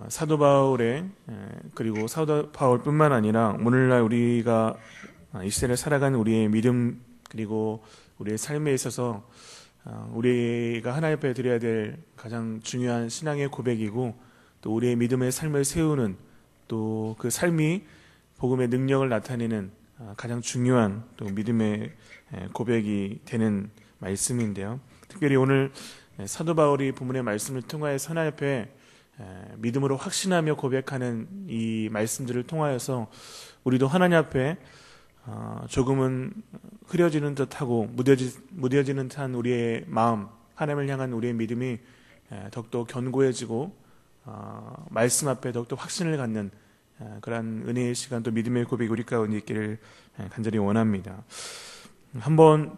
사도 바울의 그리고 사도 바울뿐만 아니라 오늘날 우리가 이 시대를 살아가는 우리의 믿음 그리고 우리의 삶에 있어서 우리가 하나님 앞에 드려야 될 가장 중요한 신앙의 고백이고 또 우리의 믿음의 삶을 세우는 또 그 삶이 복음의 능력을 나타내는 가장 중요한 또 믿음의 고백이 되는 말씀인데요. 특별히 오늘 사도 바울이 본문의 말씀을 통하여서 하나님 앞에 믿음으로 확신하며 고백하는 이 말씀들을 통하여서 우리도 하나님 앞에 조금은 흐려지는 듯하고 무뎌지는 듯한 우리의 마음, 하나님을 향한 우리의 믿음이 더욱더 견고해지고 말씀 앞에 더욱더 확신을 갖는 그러한 은혜의 시간 또 믿음의 고백이 우리 가운데 있기를 간절히 원합니다. 한번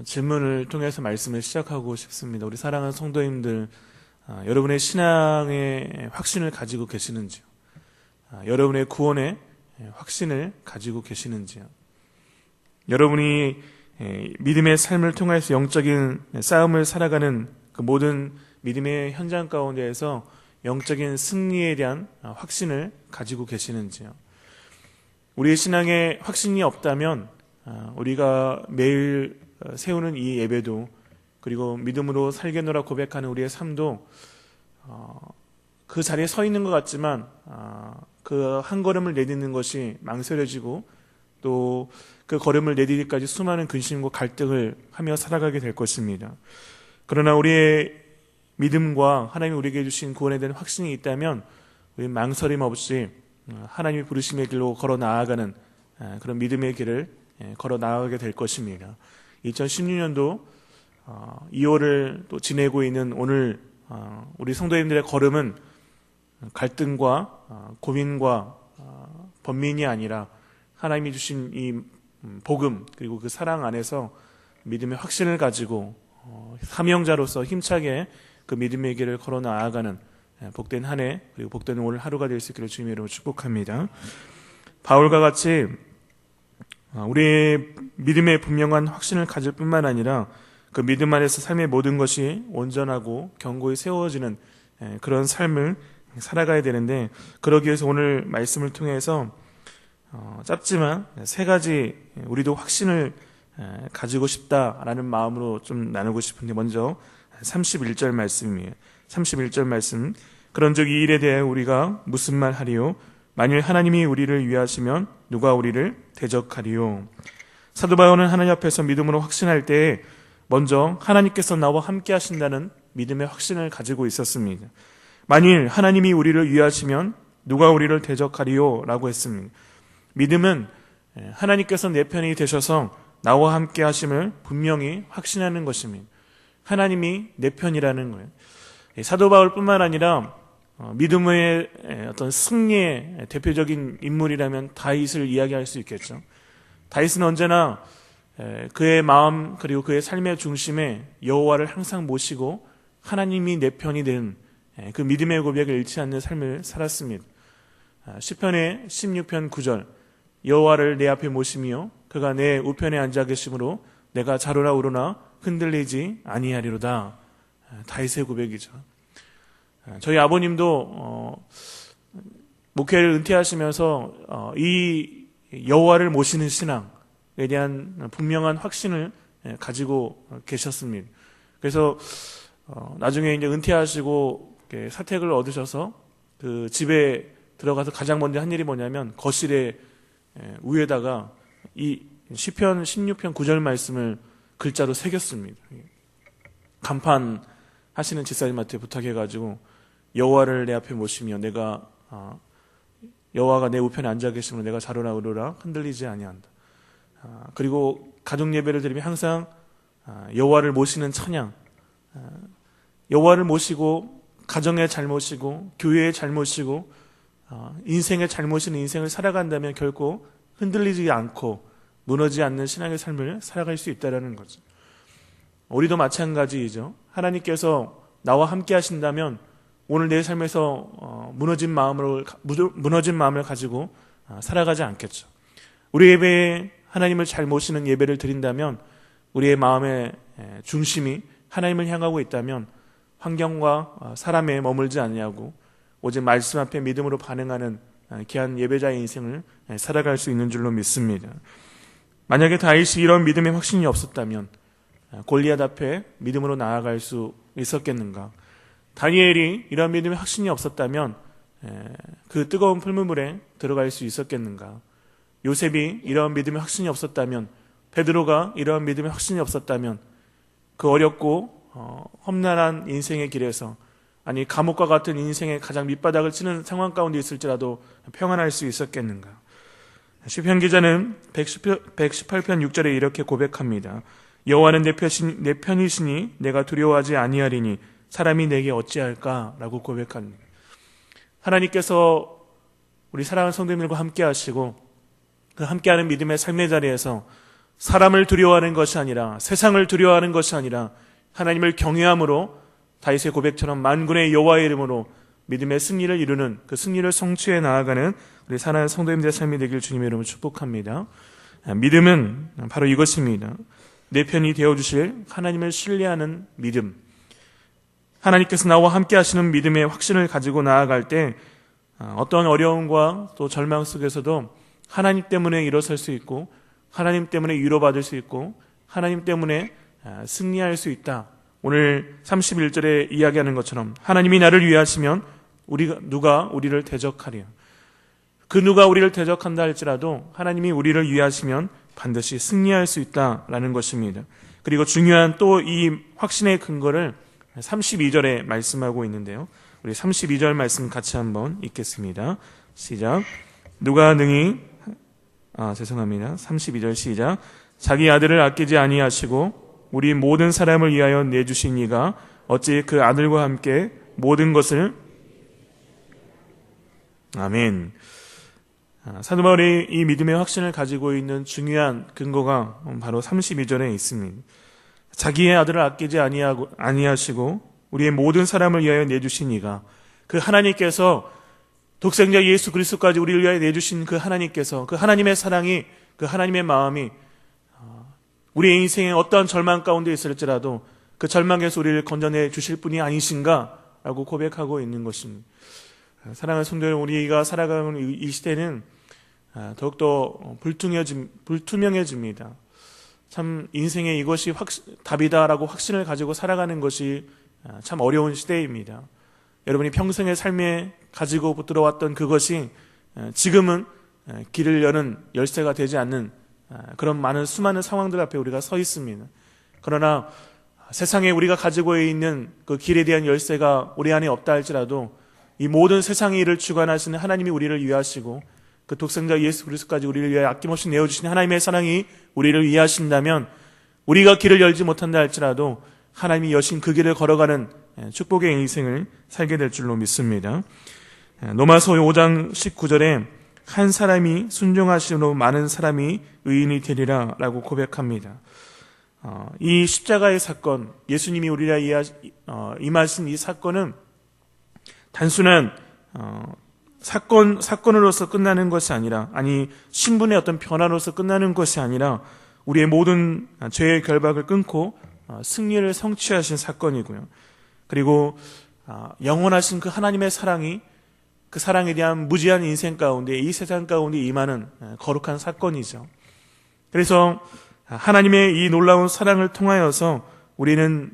질문을 통해서 말씀을 시작하고 싶습니다. 우리 사랑하는 성도님들, 여러분의 신앙의 확신을 가지고 계시는지요? 여러분의 구원의 확신을 가지고 계시는지요? 여러분이 믿음의 삶을 통해서 영적인 싸움을 살아가는 그 모든 믿음의 현장 가운데에서 영적인 승리에 대한 확신을 가지고 계시는지요? 우리의 신앙에 확신이 없다면 우리가 매일 세우는 이 예배도 그리고 믿음으로 살겠노라 고백하는 우리의 삶도 그 자리에 서 있는 것 같지만 그 한 걸음을 내딛는 것이 망설여지고 또 그 걸음을 내디디까지 수많은 근심과 갈등을 하며 살아가게 될 것입니다. 그러나 우리의 믿음과 하나님이 우리에게 주신 구원에 대한 확신이 있다면 우리 망설임 없이 하나님이 부르심의 길로 걸어 나아가는 그런 믿음의 길을 걸어 나아가게 될 것입니다. 2016년도 2월을 또 지내고 있는 오늘 우리 성도님들의 걸음은 갈등과 고민과 번민이 아니라 하나님이 주신 이 복음 그리고 그 사랑 안에서 믿음의 확신을 가지고 사명자로서 힘차게 그 믿음의 길을 걸어 나아가는 복된 한 해 그리고 복된 오늘 하루가 될 수 있기를 주님의 이름으로 축복합니다. 바울과 같이 우리의 믿음의 분명한 확신을 가질 뿐만 아니라 그 믿음 안에서 삶의 모든 것이 온전하고 견고히 세워지는 그런 삶을 살아가야 되는데, 그러기 위해서 오늘 말씀을 통해서 짧지만 세 가지 우리도 확신을 가지고 싶다라는 마음으로 좀 나누고 싶은데, 먼저 31절 말씀이에요. 31절 말씀. 그런즉 이 일에 대해 우리가 무슨 말 하리요? 만일 하나님이 우리를 위하시면 누가 우리를 대적하리요? 사도 바울은 하나님 앞에서 믿음으로 확신할 때 먼저 하나님께서 나와 함께 하신다는 믿음의 확신을 가지고 있었습니다. 만일 하나님이 우리를 위하시면 누가 우리를 대적하리요? 라고 했습니다. 믿음은 하나님께서 내 편이 되셔서 나와 함께 하심을 분명히 확신하는 것입니다. 하나님이 내 편이라는 거예요. 사도 바울뿐만 아니라 믿음의 어떤 승리의 대표적인 인물이라면 다윗을 이야기할 수 있겠죠. 다윗은 언제나 그의 마음 그리고 그의 삶의 중심에 여호와를 항상 모시고 하나님이 내 편이 된 그 믿음의 고백을 잃지 않는 삶을 살았습니다. 시편의 16편 9절, 여호와를 내 앞에 모시며 그가 내 우편에 앉아 계심으로 내가 좌로나 우로나 흔들리지 아니하리로다. 다윗의 고백이죠. 저희 아버님도 목회를 은퇴하시면서 이 여호와를 모시는 신앙에 대한 분명한 확신을 가지고 계셨습니다. 그래서 나중에 이제 은퇴하시고 사택을 얻으셔서 그 집에 들어가서 가장 먼저 한 일이 뭐냐면 거실에 위에다가 이 시편 16편 9절 말씀을 글자로 새겼습니다. 간판 하시는 집사님한테 부탁해가지고 여호와를 내 앞에 모시며 내가 여호와가 내 우편에 앉아 계시면 내가 좌로나 우로나 흔들리지 아니한다. 그리고 가족 예배를 드리면 항상 여호와를 모시는 찬양, 여호와를 모시고 가정의 잘못이고 교회의 잘못이고 인생의 잘못인 인생을 살아간다면 결코 흔들리지 않고 무너지지 않는 신앙의 삶을 살아갈 수 있다는 거죠. 우리도 마찬가지이죠. 하나님께서 나와 함께 하신다면 오늘 내 삶에서 무너진 마음을 가지고 살아가지 않겠죠. 우리 예배에 하나님을 잘 모시는 예배를 드린다면 우리의 마음의 중심이 하나님을 향하고 있다면 환경과 사람에 머물지 않냐고 오직 말씀 앞에 믿음으로 반응하는 귀한 예배자의 인생을 살아갈 수 있는 줄로 믿습니다. 만약에 다윗이 이런 믿음의 확신이 없었다면 골리앗 앞에 믿음으로 나아갈 수 있었겠는가? 다니엘이 이런 믿음의 확신이 없었다면 그 뜨거운 풀무불에 들어갈 수 있었겠는가? 요셉이 이런 믿음의 확신이 없었다면, 베드로가 이런 믿음의 확신이 없었다면 그 어렵고 험난한 인생의 길에서, 아니 감옥과 같은 인생의 가장 밑바닥을 치는 상황 가운데 있을지라도 평안할 수 있었겠는가? 시편 기자는 118편 6절에 이렇게 고백합니다. 여호와는 내 편이시니 내가 두려워하지 아니하리니 사람이 내게 어찌할까? 라고 고백합니다. 하나님께서 우리 사랑하는 성도님들과 함께 하시고 그 함께하는 믿음의 삶의 자리에서 사람을 두려워하는 것이 아니라, 세상을 두려워하는 것이 아니라 하나님을 경외함으로 다윗의 고백처럼 만군의 여호와의 이름으로 믿음의 승리를 이루는, 그 승리를 성취해 나아가는 우리 사랑하는 성도님들의 삶이 되길 주님의 이름으로 축복합니다. 믿음은 바로 이것입니다. 내 편이 되어주실 하나님을 신뢰하는 믿음. 하나님께서 나와 함께 하시는 믿음의 확신을 가지고 나아갈 때 어떤 어려움과 또 절망 속에서도 하나님 때문에 일어설 수 있고, 하나님 때문에 위로받을 수 있고, 하나님 때문에 승리할 수 있다. 오늘 31절에 이야기하는 것처럼 하나님이 나를 위하시면 누가 우리를 대적하랴. 그 누가 우리를 대적한다 할지라도 하나님이 우리를 위하시면 반드시 승리할 수 있다라는 것입니다. 그리고 중요한 또 이 확신의 근거를 32절에 말씀하고 있는데요. 우리 32절 말씀 같이 한번 읽겠습니다. 시작. 누가 능히 32절 시작. 자기 아들을 아끼지 아니하시고 우리 모든 사람을 위하여 내주신 이가 어찌 그 아들과 함께 모든 것을. 아멘. 사도 바울이 이 믿음의 확신을 가지고 있는 중요한 근거가 바로 32절에 있습니다. 자기의 아들을 아끼지 아니하시고 우리의 모든 사람을 위하여 내주신 이가, 그 하나님께서 독생자 예수 그리스도까지 우리를 위하여 내주신 그 하나님께서, 그 하나님의 사랑이, 그 하나님의 마음이 우리의 인생에 어떠한 절망 가운데 있을지라도 그 절망에서 우리를 건져내 주실 분이 아니신가 라고 고백하고 있는 것입니다. 사랑하는 성도 여러분, 우리가 살아가는 이 시대는 더욱더 불투명해집니다. 참 인생에 이것이 답이다라고 확신을 가지고 살아가는 것이 참 어려운 시대입니다. 여러분이 평생의 삶에 가지고 붙들어왔던 그것이 지금은 길을 여는 열쇠가 되지 않는 그런 수많은 상황들 앞에 우리가 서 있습니다. 그러나 세상에 우리가 가지고 있는 그 길에 대한 열쇠가 우리 안에 없다 할지라도 이 모든 세상의 일을 주관하시는 하나님이 우리를 위하시고 그 독생자 예수 그리스도까지 우리를 위해 아낌없이 내어주신 하나님의 사랑이 우리를 위하신다면, 우리가 길을 열지 못한다 할지라도 하나님이 여신 그 길을 걸어가는 축복의 인생을 살게 될 줄로 믿습니다. 로마서 5장 19절에 한 사람이 순종하심으로 많은 사람이 의인이 되리라 라고 고백합니다. 이 십자가의 사건, 예수님이 우리를 임하신 이 사건은 단순한 사건으로서 끝나는 것이 아니라, 신분의 어떤 변화로서 끝나는 것이 아니라 우리의 모든 죄의 결박을 끊고 승리를 성취하신 사건이고요. 그리고 영원하신 그 하나님의 사랑이, 그 사랑에 대한 무지한 인생 가운데, 이 세상 가운데 임하는 거룩한 사건이죠. 그래서 하나님의 이 놀라운 사랑을 통하여서 우리는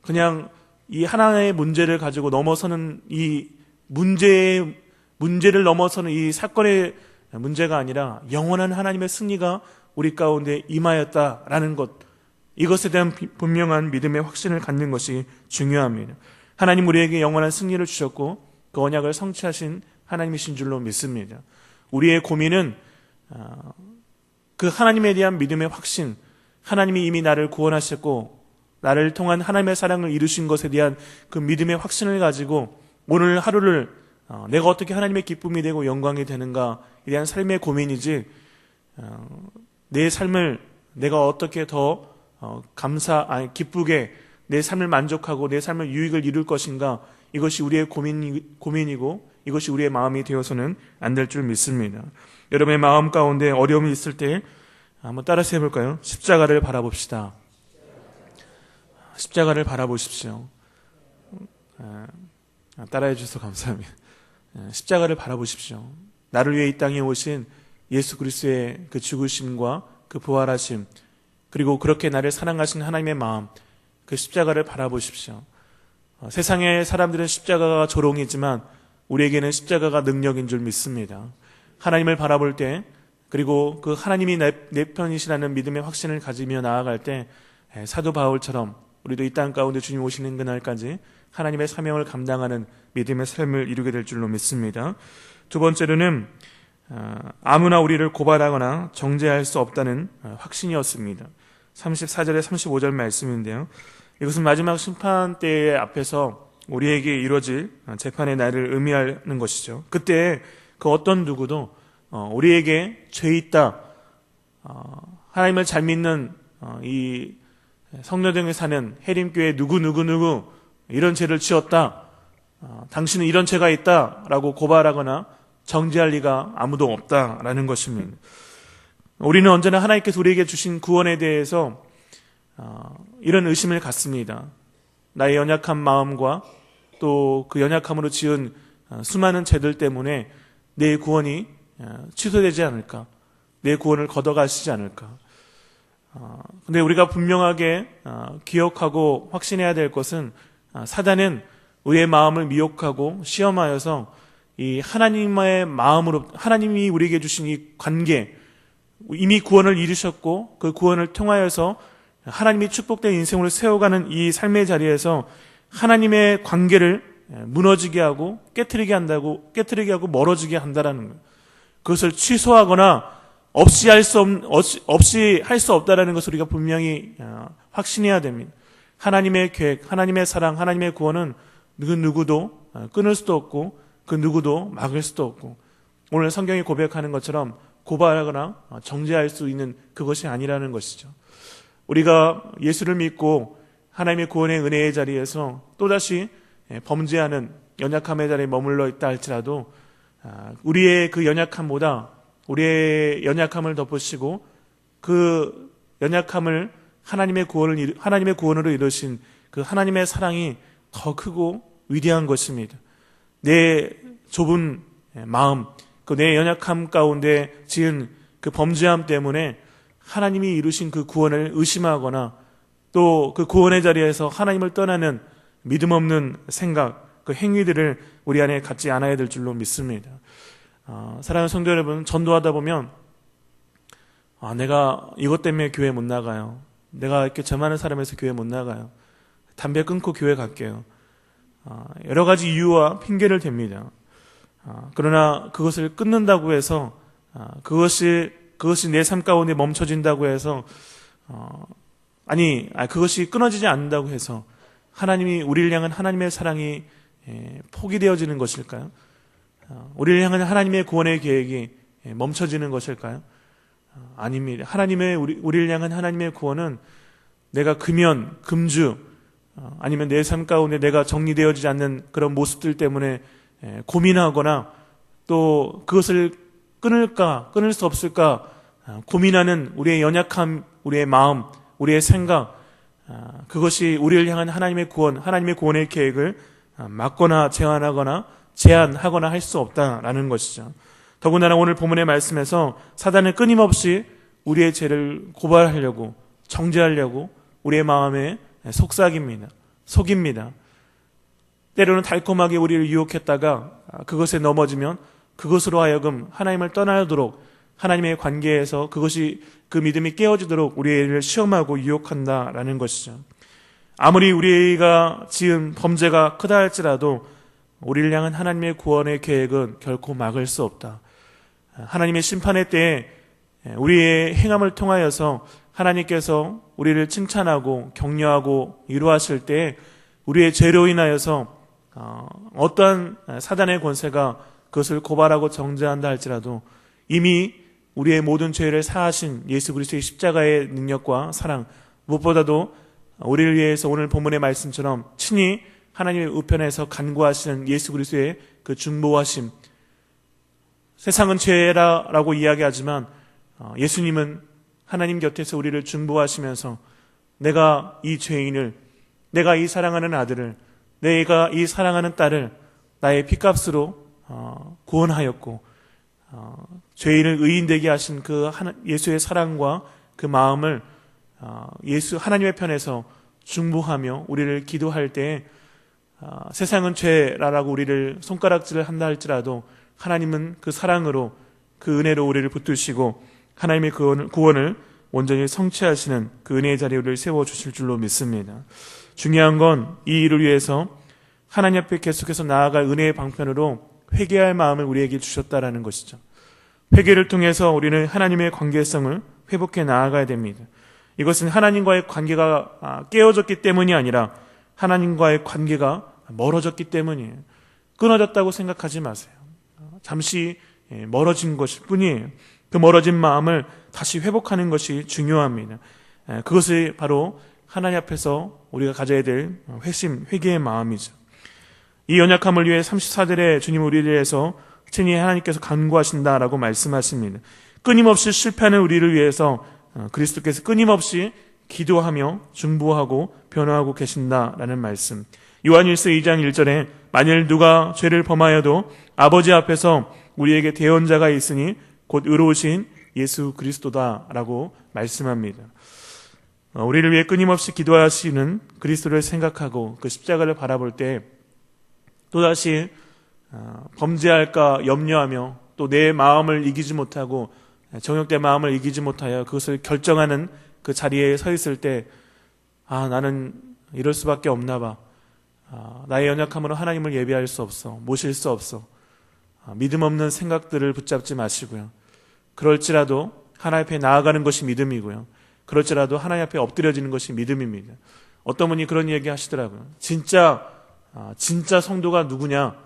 그냥 이 하나의 문제를 가지고 넘어서는 이 문제를 넘어서는 이 사건의 문제가 아니라 영원한 하나님의 승리가 우리 가운데 임하였다라는 것, 이것에 대한 분명한 믿음의 확신을 갖는 것이 중요합니다. 하나님 우리에게 영원한 승리를 주셨고 그 언약을 성취하신 하나님이신 줄로 믿습니다. 우리의 고민은 그 하나님에 대한 믿음의 확신, 하나님이 이미 나를 구원하셨고 나를 통한 하나님의 사랑을 이루신 것에 대한 그 믿음의 확신을 가지고 오늘 하루를 내가 어떻게 하나님의 기쁨이 되고 영광이 되는가에 대한 삶의 고민이지, 내 삶을 내가 어떻게 더 기쁘게 내 삶을 만족하고 내 삶을 유익을 이룰 것인가, 이것이 우리의 고민이고 이것이 우리의 마음이 되어서는 안 될 줄 믿습니다. 여러분의 마음 가운데 어려움이 있을 때 한번 따라서 해볼까요? 십자가를 따라해 주셔서 감사합니다. 십자가를 바라보십시오. 나를 위해 이 땅에 오신 예수 그리스도의 그 죽으심과 그 부활하심, 그리고 그렇게 나를 사랑하신 하나님의 마음, 그 십자가를 바라보십시오. 세상의 사람들은 십자가가 조롱이지만 우리에게는 십자가가 능력인 줄 믿습니다. 하나님을 바라볼 때, 그리고 그 하나님이 내 편이시라는 믿음의 확신을 가지며 나아갈 때 사도 바울처럼 우리도 이 땅 가운데 주님 오시는 그날까지 하나님의 사명을 감당하는 믿음의 삶을 이루게 될 줄로 믿습니다. 두 번째로는 아무나 우리를 고발하거나 정죄할 수 없다는 확신이었습니다. 34절에 35절 말씀인데요. 이것은 마지막 심판 때 앞에서 우리에게 이루어질 재판의 날을 의미하는 것이죠. 그때 그 어떤 누구도 우리에게 죄 있다, 하나님을 잘 믿는 이 성녀등에 사는 해림교회 누구 이런 죄를 지었다, 당신은 이런 죄가 있다라고 고발하거나 정죄할 리가 아무도 없다라는 것입니다. 우리는 언제나 하나님께서 우리에게 주신 구원에 대해서 이런 의심을 갖습니다. 나의 연약한 마음과 또 그 연약함으로 지은 수많은 죄들 때문에 내 구원이 취소되지 않을까, 내 구원을 걷어가시지 않을까. 근데 우리가 분명하게 기억하고 확신해야 될 것은 사단은 우리의 마음을 미혹하고 시험하여서 이 하나님의 마음으로, 하나님이 우리에게 주신 이 관계, 이미 구원을 이루셨고 그 구원을 통하여서 하나님이 축복된 인생으로 세워가는 이 삶의 자리에서 하나님의 관계를 무너지게 하고 깨트리게 하고 멀어지게 한다라는 거예요. 그것을 취소하거나 없이 할 수 없다라는 것을 우리가 분명히 확신해야 됩니다. 하나님의 계획, 하나님의 사랑, 하나님의 구원은 그 누구도 끊을 수도 없고 그 누구도 막을 수도 없고, 오늘 성경이 고백하는 것처럼 고발하거나 정죄할 수 있는 그것이 아니라는 것이죠. 우리가 예수를 믿고 하나님의 구원의 은혜의 자리에서 또다시 범죄하는 연약함의 자리에 머물러 있다 할지라도 우리의 그 연약함보다 우리의 연약함을 덮으시고 그 연약함을 하나님의 구원으로 이루신 그 하나님의 사랑이 더 크고 위대한 것입니다. 내 좁은 마음, 그 내 연약함 가운데 지은 그 범죄함 때문에 하나님이 이루신 그 구원을 의심하거나 또 그 구원의 자리에서 하나님을 떠나는 믿음 없는 생각, 그 행위들을 우리 안에 갖지 않아야 될 줄로 믿습니다. 사랑하는 성도 여러분, 전도하다 보면 내가 이것 때문에 교회 못 나가요. 내가 이렇게 저 많은 사람에서 교회 못 나가요. 담배 끊고 교회 갈게요. 여러 가지 이유와 핑계를 댑니다. 그러나 그것을 끊는다고 해서 그것이 내 삶 가운데 멈춰진다고 해서 그것이 끊어지지 않는다고 해서 하나님이 우리를 향한 하나님의 사랑이 포기되어지는 것일까요? 우리를 향한 하나님의 구원의 계획이 멈춰지는 것일까요? 아닙니다. 우리를 향한 하나님의 구원은 내가 금연, 금주, 아니면 내 삶 가운데 내가 정리되어지지 않는 그런 모습들 때문에 고민하거나 또 그것을 끊을 수 없을까 고민하는 우리의 연약함, 우리의 마음, 우리의 생각, 그것이 우리를 향한 하나님의 구원의 계획을 막거나 제한하거나 할 수 없다라는 것이죠. 더군다나 오늘 본문의 말씀에서 사단은 끊임없이 우리의 죄를 고발하려고, 정죄하려고 우리의 마음에 속입니다. 때로는 달콤하게 우리를 유혹했다가 그것에 넘어지면 그것으로 하여금 하나님을 떠나도록, 하나님의 관계에서 그 믿음이 깨어지도록 우리를 시험하고 유혹한다라는 것이죠. 아무리 우리가 지은 범죄가 크다 할지라도 우리를 향한 하나님의 구원의 계획은 결코 막을 수 없다. 하나님의 심판의 때에 우리의 행함을 통하여서 하나님께서 우리를 칭찬하고 격려하고 위로하실 때 우리의 죄로 인하여서 어떠한 사단의 권세가 그것을 고발하고 정죄한다 할지라도 이미 우리의 모든 죄를 사하신 예수 그리스도의 십자가의 능력과 사랑, 무엇보다도 우리를 위해서 오늘 본문의 말씀처럼 친히 하나님의 우편에서 간구하시는 예수 그리스도의 그 중보하심, 세상은 죄라고 이야기하지만 예수님은 하나님 곁에서 우리를 중보하시면서 내가 이 죄인을, 내가 이 사랑하는 아들을, 내가 이 사랑하는 딸을 나의 피값으로 구원하였고 죄인을 의인되게 하신 그 예수의 사랑과 그 마음을 예수 하나님의 편에서 중보하며 우리를 기도할 때 세상은 죄라라고 우리를 손가락질을 한다 할지라도 하나님은 그 사랑으로 그 은혜로 우리를 붙드시고 하나님의 구원을 온전히 성취하시는 그 은혜의 자리에 우리를 세워주실 줄로 믿습니다. 중요한 건 이 일을 위해서 하나님 앞에 계속해서 나아갈 은혜의 방편으로 회개할 마음을 우리에게 주셨다라는 것이죠. 회개를 통해서 우리는 하나님의 관계성을 회복해 나아가야 됩니다. 이것은 하나님과의 관계가 깨어졌기 때문이 아니라 하나님과의 관계가 멀어졌기 때문이에요. 끊어졌다고 생각하지 마세요. 잠시 멀어진 것일 뿐이에요. 그 멀어진 마음을 다시 회복하는 것이 중요합니다. 그것이 바로 하나님 앞에서 우리가 가져야 될 회개의 마음이죠. 이 연약함을 위해 34절에 주님 우리를 위해서 친히 하나님께서 간구하신다라고 말씀하십니다. 끊임없이 실패하는 우리를 위해서 그리스도께서 끊임없이 기도하며 중보하고 변화하고 계신다라는 말씀. 요한일서 2장 1절에 만일 누가 죄를 범하여도 아버지 앞에서 우리에게 대언자가 있으니 곧 의로우신 예수 그리스도다라고 말씀합니다. 우리를 위해 끊임없이 기도하시는 그리스도를 생각하고 그 십자가를 바라볼 때 또다시 범죄할까 염려하며 또 내 마음을 이기지 못하고 정욕된 마음을 이기지 못하여 그것을 결정하는 그 자리에 서 있을 때 나는 이럴 수밖에 없나 봐. 나의 연약함으로 하나님을 예배할 수 없어. 모실 수 없어. 믿음 없는 생각들을 붙잡지 마시고요. 그럴지라도 하나님 앞에 나아가는 것이 믿음이고요. 그럴지라도 하나님 앞에 엎드려지는 것이 믿음입니다. 어떤 분이 그런 얘기 하시더라고요. 진짜 성도가 누구냐?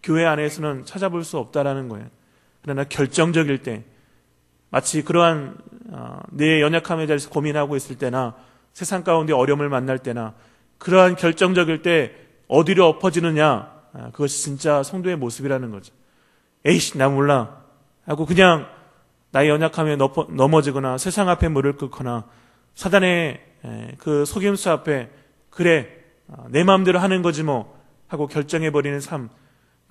교회 안에서는 찾아볼 수 없다라는 거예요. 그러나 결정적일 때 마치 그러한 내 연약함에 대해서 고민하고 있을 때나 세상 가운데 어려움을 만날 때나 그러한 결정적일 때 어디로 엎어지느냐, 그것이 진짜 성도의 모습이라는 거죠. 에이씨 나 몰라 하고 그냥 나의 연약함에 넘어지거나 세상 앞에 무릎 꿇거나 사단의 그 속임수 앞에 그래 내 마음대로 하는 거지 뭐 하고 결정해버리는 삶.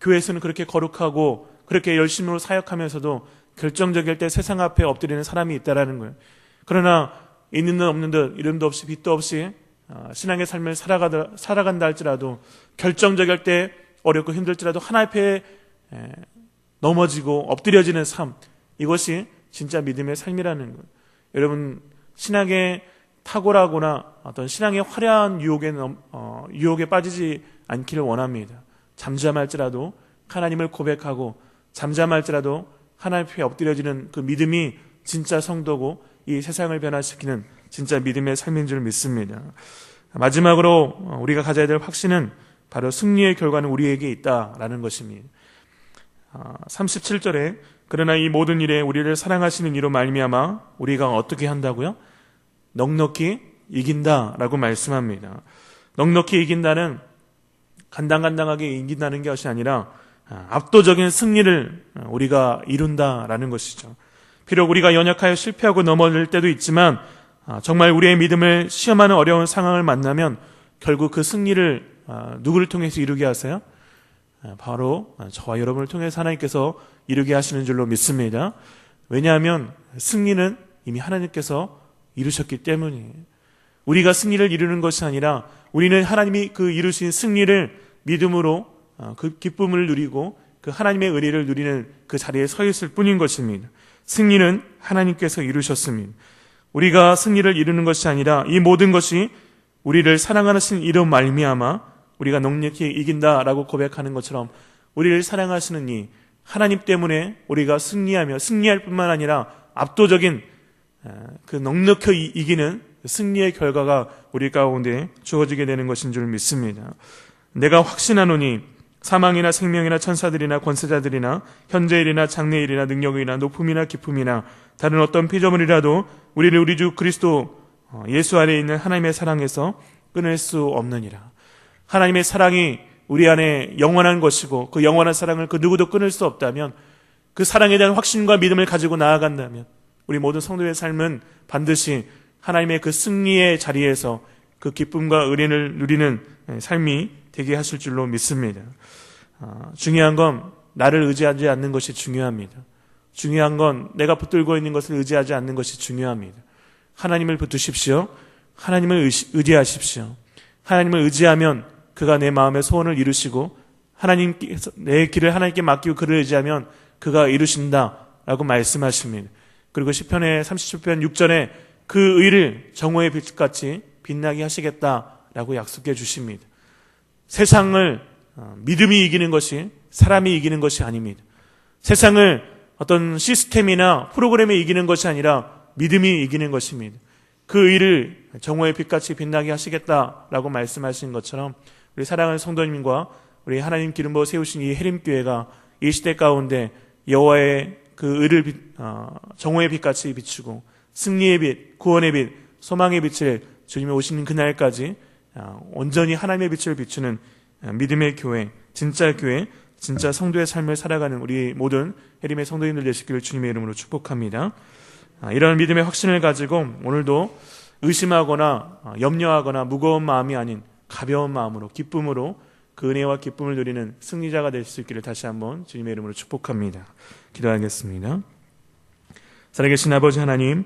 교회에서는 그렇게 거룩하고 그렇게 열심으로 사역하면서도 결정적일 때 세상 앞에 엎드리는 사람이 있다라는 거예요. 그러나 있는 듯 없는 듯 이름도 없이 빛도 없이 신앙의 삶을 살아간다 할지라도 결정적일 때 어렵고 힘들지라도 하나님 앞에 넘어지고 엎드려지는 삶, 이것이 진짜 믿음의 삶이라는 거예요. 여러분 신앙에 탁월하거나 어떤 신앙의 화려한 유혹에 빠지지 않기를 원합니다. 잠잠할지라도 하나님을 고백하고 잠잠할지라도 하나님 앞에 엎드려지는 그 믿음이 진짜 성도고 이 세상을 변화시키는 진짜 믿음의 삶인 줄 믿습니다. 마지막으로 우리가 가져야 될 확신은 바로 승리의 결과는 우리에게 있다라는 것입니다. 37절에 그러나 이 모든 일에 우리를 사랑하시는 이로 말미암아 우리가 어떻게 한다고요? 넉넉히 이긴다라고 말씀합니다. 넉넉히 이긴다는 간당간당하게 이긴다는 것이 아니라 압도적인 승리를 우리가 이룬다라는 것이죠. 비록 우리가 연약하여 실패하고 넘어질 때도 있지만 정말 우리의 믿음을 시험하는 어려운 상황을 만나면 결국 그 승리를 누구를 통해서 이루게 하세요? 바로 저와 여러분을 통해서 하나님께서 이루게 하시는 줄로 믿습니다. 왜냐하면 승리는 이미 하나님께서 이루셨기 때문이에요. 우리가 승리를 이루는 것이 아니라 우리는 하나님이 그 이루신 승리를 믿음으로 그 기쁨을 누리고 그 하나님의 은혜를 누리는 그 자리에 서 있을 뿐인 것입니다. 승리는 하나님께서 이루셨습니다. 우리가 승리를 이루는 것이 아니라 이 모든 것이 우리를 사랑하시는 이로 말미암아 우리가 넉넉히 이긴다라고 고백하는 것처럼 우리를 사랑하시는 이 하나님 때문에 우리가 승리할 뿐만 아니라 압도적인 그 넉넉히 이기는 승리의 결과가 우리 가운데 주어지게 되는 것인 줄 믿습니다. 내가 확신하노니 사망이나 생명이나 천사들이나 권세자들이나 현재일이나 장래일이나 능력이나 높음이나 기쁨이나 다른 어떤 피조물이라도 우리를 우리 주 그리스도 예수 안에 있는 하나님의 사랑에서 끊을 수 없느니라. 하나님의 사랑이 우리 안에 영원한 것이고 그 영원한 사랑을 그 누구도 끊을 수 없다면, 그 사랑에 대한 확신과 믿음을 가지고 나아간다면 우리 모든 성도의 삶은 반드시 하나님의 그 승리의 자리에서 그 기쁨과 은혜를 누리는 삶이 되게 하실 줄로 믿습니다. 중요한 건 나를 의지하지 않는 것이 중요합니다. 중요한 건 내가 붙들고 있는 것을 의지하지 않는 것이 중요합니다. 하나님을 붙드십시오. 하나님을 의지하십시오. 하나님을 의지하면 그가 내 마음의 소원을 이루시고 내 길을 하나님께 맡기고 그를 의지하면 그가 이루신다라고 말씀하십니다. 그리고 시편의 37편 6절에 그 의를 정오의 빛같이 빛나게 하시겠다라고 약속해 주십니다. 세상을 믿음이 이기는 것이 사람이 이기는 것이 아닙니다. 세상을 어떤 시스템이나 프로그램이 이기는 것이 아니라 믿음이 이기는 것입니다. 그 의를 정오의 빛같이 빛나게 하시겠다라고 말씀하신 것처럼 우리 사랑하는 성도님과 우리 하나님 기름 부어 세우신 이 해림교회가 이 시대 가운데 여호와의 그 의를 정오의 빛같이 비추고 승리의 빛, 구원의 빛, 소망의 빛을 주님이 오시는 그날까지 온전히 하나님의 빛을 비추는 믿음의 교회, 진짜 성도의 삶을 살아가는 우리 모든 해림의 성도님들 되시기를 주님의 이름으로 축복합니다. 이런 믿음의 확신을 가지고 오늘도 의심하거나 염려하거나 무거운 마음이 아닌 가벼운 마음으로 기쁨으로 그 은혜와 기쁨을 누리는 승리자가 될 수 있기를 다시 한번 주님의 이름으로 축복합니다. 기도하겠습니다. 살아계신 아버지 하나님,